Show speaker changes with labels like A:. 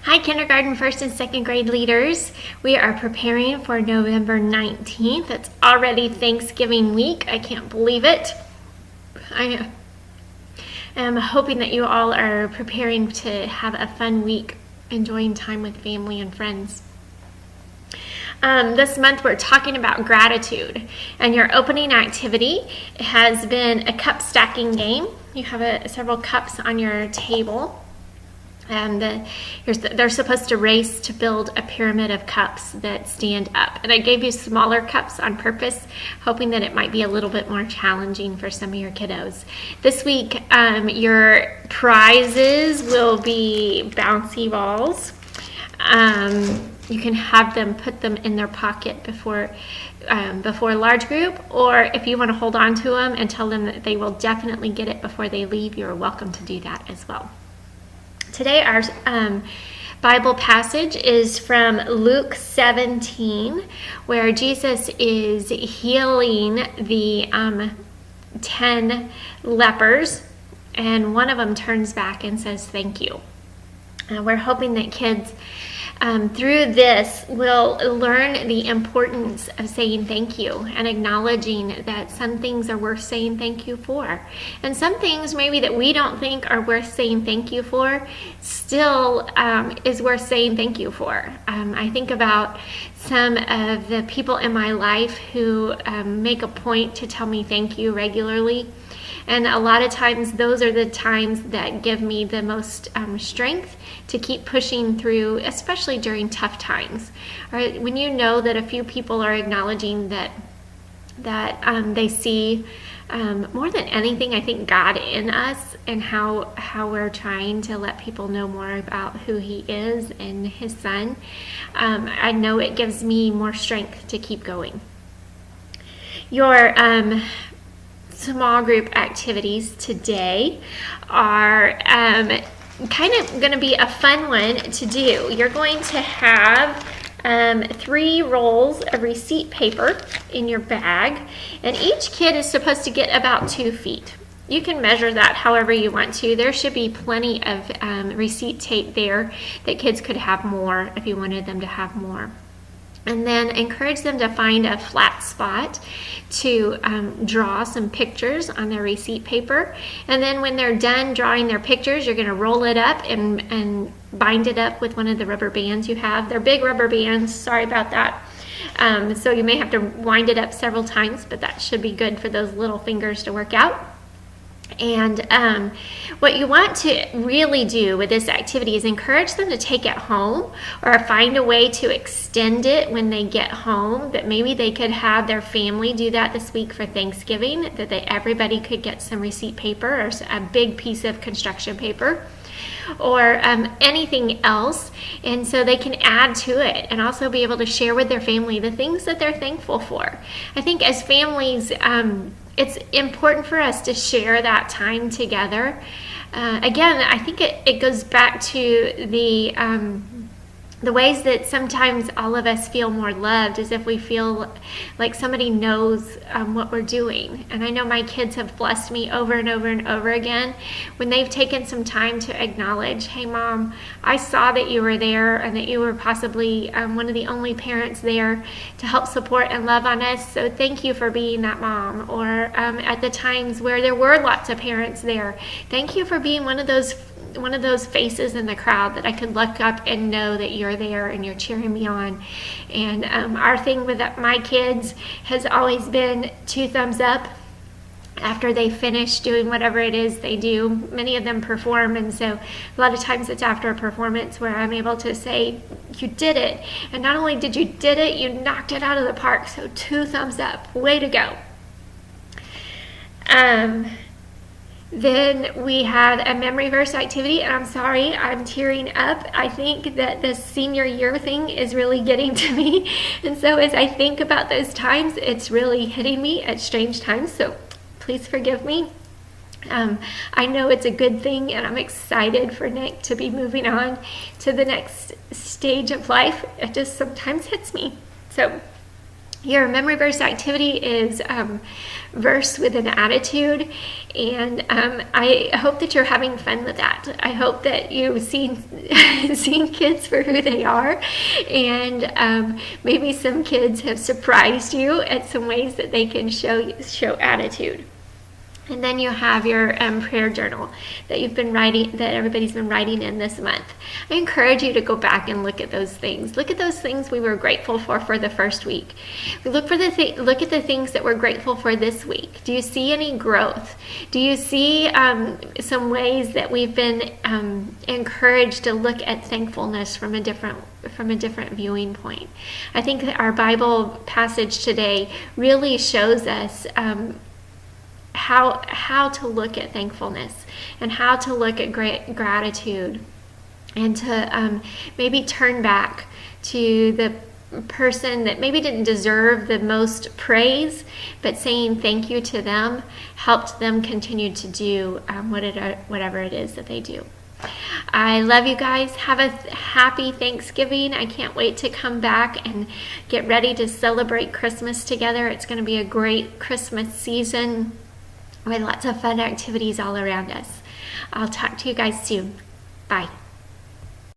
A: Hi, kindergarten, first and second grade leaders. We are preparing for November 19th. It's already Thanksgiving week. I can't believe it. I am hoping that you all are preparing to have a fun week, enjoying time with family and friends. This month we're talking about gratitude, and your opening activity has been a cup stacking game. You have several cups on your table, and they're supposed to race to build a pyramid of cups that stand up. And I gave you smaller cups on purpose, hoping that it might be a little bit more challenging for some of your kiddos. This week, your prizes will be bouncy balls. You can have them put them in their pocket before a large group, or if you want to hold on to them and tell them that they will definitely get it before they leave, you're welcome to do that as well. Today our Bible passage is from Luke 17, where Jesus is healing the 10 lepers, and one of them turns back and says thank you. We're hoping that kids through this will learn the importance of saying thank you and acknowledging that some things are worth saying thank you for. And some things maybe that we don't think are worth saying thank you for still is worth saying thank you for. I think about some of the people in my life who make a point to tell me thank you regularly. And a lot of times those are the times that give me the most strength to keep pushing through, especially during tough times. Right? When you know that a few people are acknowledging that they see more than anything, I think, God in us, and how we're trying to let people know more about who He is and His Son. I know it gives me more strength to keep going. Your small group activities today are kind of going to be a fun one to do. You're going to have 3 rolls of receipt paper in your bag, and each kid is supposed to get about 2 feet. You can measure that however you want to. There should be plenty of receipt tape there that kids could have more if you wanted them to have more. And then encourage them to find a flat spot to draw some pictures on their receipt paper. And then when they're done drawing their pictures, you're going to roll it up and bind it up with one of the rubber bands you have. They're big rubber bands, sorry about that. So you may have to wind it up several times, but that should be good for those little fingers to work out. And what you want to really do with this activity is encourage them to take it home, or find a way to extend it when they get home, that maybe they could have their family do that this week for Thanksgiving, that everybody could get some receipt paper or a big piece of construction paper, or anything else, and so they can add to it and also be able to share with their family the things that they're thankful for. I think as families, it's important for us to share that time together. Again, I think it goes back to the ways that sometimes all of us feel more loved is if we feel like somebody knows what we're doing. And I know my kids have blessed me over and over and over again when they've taken some time to acknowledge, hey Mom, I saw that you were there and that you were possibly one of the only parents there to help support and love on us. So thank you for being that mom. Or at the times where there were lots of parents there, thank you for being one of those faces in the crowd that I could look up and know that you're there and you're cheering me on. And our thing with my kids has always been 2 thumbs up after they finish doing whatever it is they do. Many of them perform, and so a lot of times it's after a performance where I'm able to say, you did it. And not only did you did it, you knocked it out of the park. So 2 thumbs up. Way to go. Then we have a memory verse activity, and I'm sorry, I'm tearing up. I think that the senior year thing is really getting to me. And so as I think about those times, it's really hitting me at strange times. So please forgive me. I know it's a good thing, and I'm excited for Nick to be moving on to the next stage of life. It just sometimes hits me. So Your memory verse activity is verse with an attitude, and I hope that you're having fun with that. I hope that you've seen kids for who they are, and maybe some kids have surprised you at some ways that they can show attitude. And then you have your prayer journal that everybody's been writing in this month. I encourage you to go back and look at those things. Look at those things we were grateful for the first week. Look at the things that we're grateful for this week. Do you see any growth? Do you see some ways that we've been encouraged to look at thankfulness from a different viewing point? I think that our Bible passage today really shows us how to look at thankfulness and how to look at gratitude, and to maybe turn back to the person that maybe didn't deserve the most praise, but saying thank you to them helped them continue to do whatever it is that they do. I love you guys. Have a happy Thanksgiving. I can't wait to come back and get ready to celebrate Christmas together. It's going to be a great Christmas season with lots of fun activities all around us. I'll talk to you guys soon. Bye.